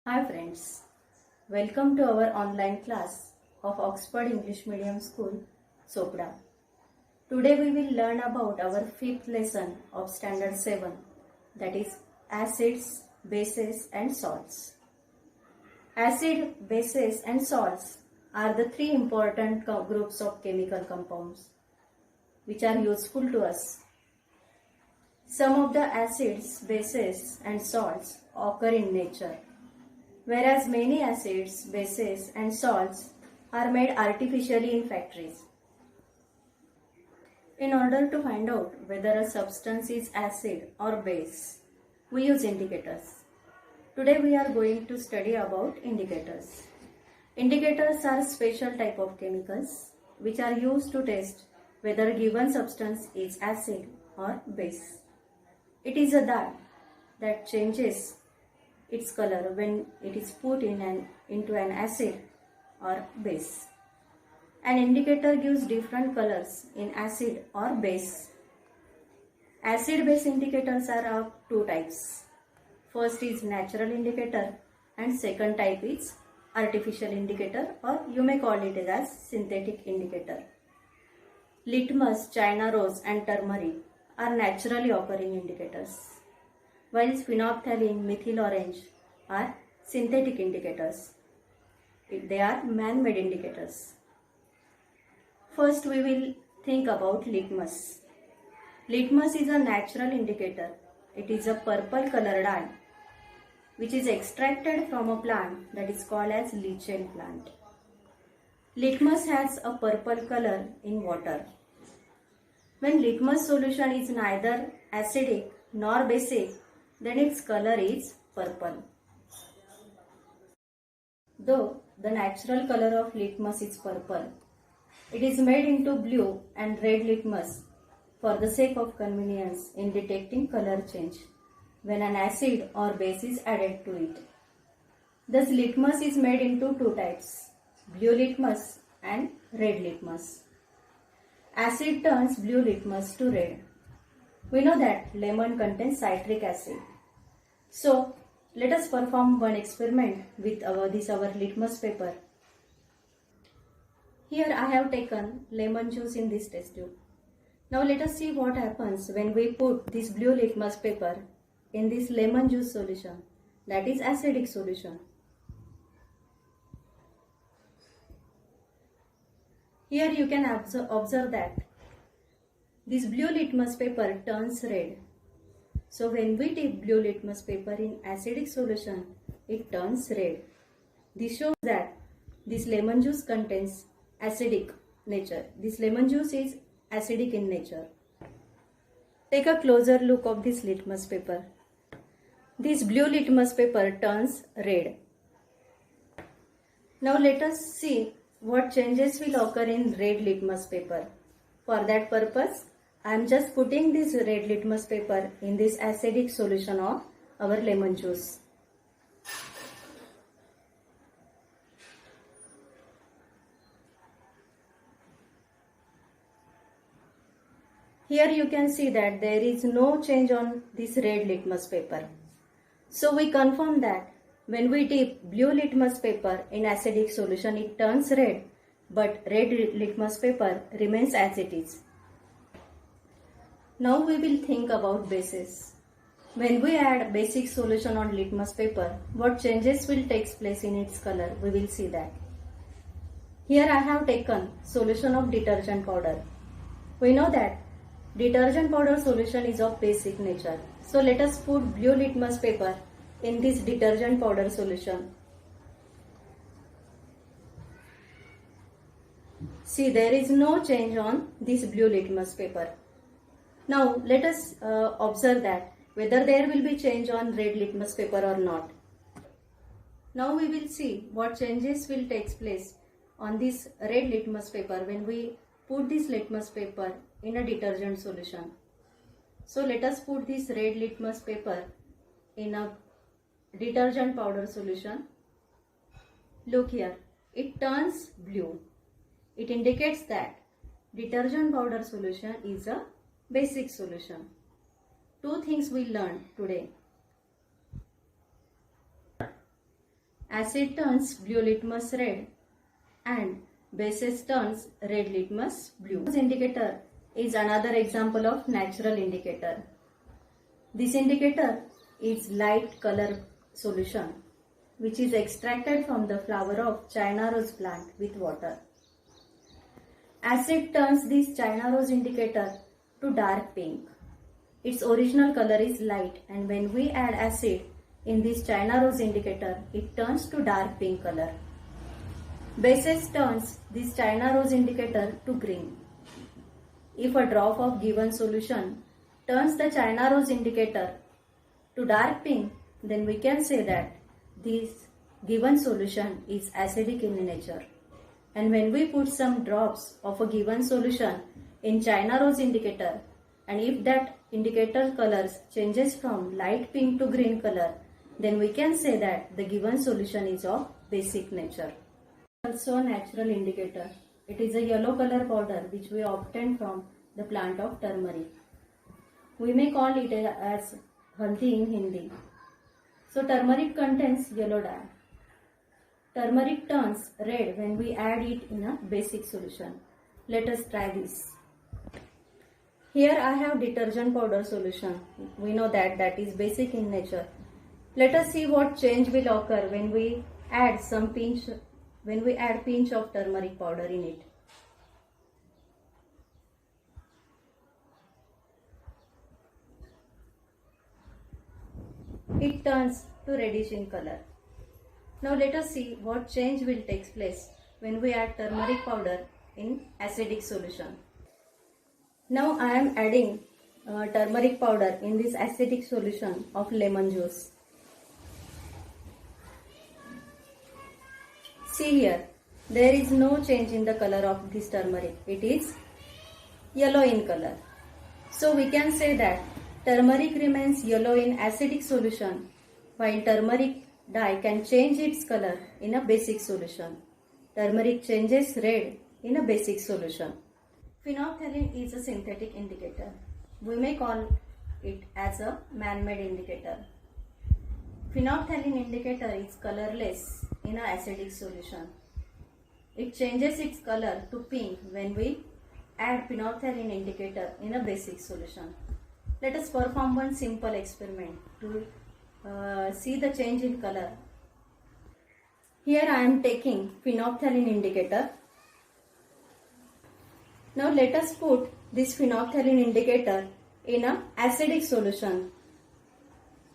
Hi friends, welcome to our online class of Oxford English Medium School, Sopda. Today we will learn about our fifth lesson of Standard 7, that is acids, bases and salts. Acid, bases and salts are the three important groups of chemical compounds which are useful to us. Some of the acids, bases and salts occur in nature, whereas many acids, bases and salts are made artificially in factories. In order to find out whether a substance is acid or base, we use indicators. Today we are going to study about indicators. Indicators are special type of chemicals which are used to test whether a given substance is acid or base. It is a dye that changes its color when it is put into an acid or base. An indicator gives different colors in acid or base. Acid-base indicators are of two types. First is natural indicator and second type is artificial indicator, or you may call it as synthetic indicator. Litmus, China rose and turmeric are naturally occurring indicators, while phenolphthalein, methyl orange are synthetic indicators. They are man-made indicators. First we will think about litmus. Litmus is a natural indicator. It is a purple color dye which is extracted from a plant that is called as lichen plant. Litmus has a purple color in water. When litmus solution is neither acidic nor basic, then its color is purple. Though the natural color of litmus is purple, it is made into blue and red litmus for the sake of convenience in detecting color change when an acid or base is added to it. Thus litmus is made into two types, blue litmus and red litmus. Acid turns blue litmus to red. We know that lemon contains citric acid. So let us perform one experiment with our litmus paper. Here I have taken lemon juice in this test tube. Now let us see what happens when we put this blue litmus paper in this lemon juice solution, that is acidic solution. Here you can observe that this blue litmus paper turns red. So when we dip blue litmus paper in acidic solution, it turns red. This shows that this lemon juice contains acidic nature. This lemon juice is acidic in nature. Take a closer look of this litmus paper. This blue litmus paper turns red. Now let us see what changes will occur in red litmus paper. For that purpose, I am just putting this red litmus paper in this acidic solution of our lemon juice. Here you can see that there is no change on this red litmus paper. So we confirm that when we dip blue litmus paper in acidic solution, it turns red, but red litmus paper remains as it is. Now we will think about bases. When we add basic solution on litmus paper, what changes will take place in its color? We will see that. Here I have taken solution of detergent powder. We know that detergent powder solution is of basic nature. So let us put blue litmus paper in this detergent powder solution. See, there is no change on this blue litmus paper. Now let us observe that whether there will be change on red litmus paper or not. Now we will see what changes will take place on this red litmus paper when we put this litmus paper in a detergent solution. So let us put this red litmus paper in a detergent powder solution. Look here, it turns blue. It indicates that detergent powder solution is a basic solution. Two things we learned today. acid turns blue litmus red and bases turns red litmus blue. This indicator is another example of natural indicator. This indicator is light color solution which is extracted from the flower of China rose plant with water. Acid turns this China rose indicator to dark pink. Its original color is light, and when we add acid in this China rose indicator, it turns to dark pink color. Bases turns this China rose indicator to green. If a drop of given solution turns the China rose indicator to dark pink, then we can say that this given solution is acidic in nature. And when we put some drops of a given solution in China rose indicator, and if that indicator colors changes from light pink to green color, then we can say that the given solution is of basic nature. Also natural indicator. It is a yellow color powder which we obtain from the plant of turmeric. We may call it as haldi in Hindi. So turmeric contains yellow dye. Turmeric turns red when we add it in a basic solution. Let us try this. Here I have detergent powder solution. We know that that is basic in nature. Let us see what change will occur when we add pinch of turmeric powder in it. It turns to reddish in color. Now let us see what change will take place when we add turmeric powder in acidic solution. Now I am adding turmeric powder in this acidic solution of lemon juice. See here, there is no change in the color of this turmeric. It is yellow in color. So we can say that turmeric remains yellow in acidic solution, while turmeric dye can change its color in a basic solution. Turmeric changes red in a basic solution. Phenolphthalein is a synthetic indicator. We may call it as a man-made indicator. Phenolphthalein indicator is colorless in an acidic solution. It changes its color to pink when we add phenolphthalein indicator in a basic solution. Let us perform one simple experiment to see the change in color. Here I am taking phenolphthalein indicator. Now let us put this phenolphthalein indicator in a acidic solution.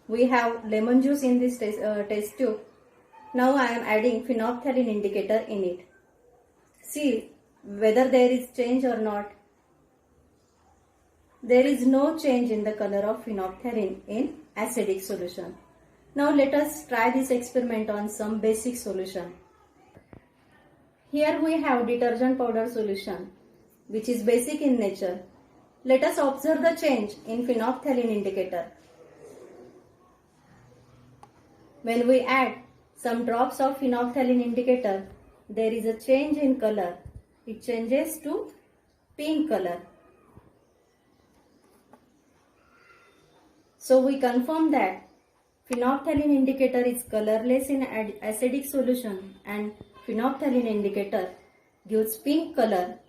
We have lemon juice in this test tube. Now I am adding phenolphthalein indicator in it. See whether there is change or not. There is no change in the color of phenolphthalein in acidic solution. Now let us try this experiment on some basic solution. Here we have detergent powder solution which is basic in nature. Let us observe the change in phenolphthalein indicator. When we add some drops of phenolphthalein indicator, there is a change in color. It changes to pink color. So we confirm that phenolphthalein indicator is colorless in acidic solution and phenolphthalein indicator gives pink color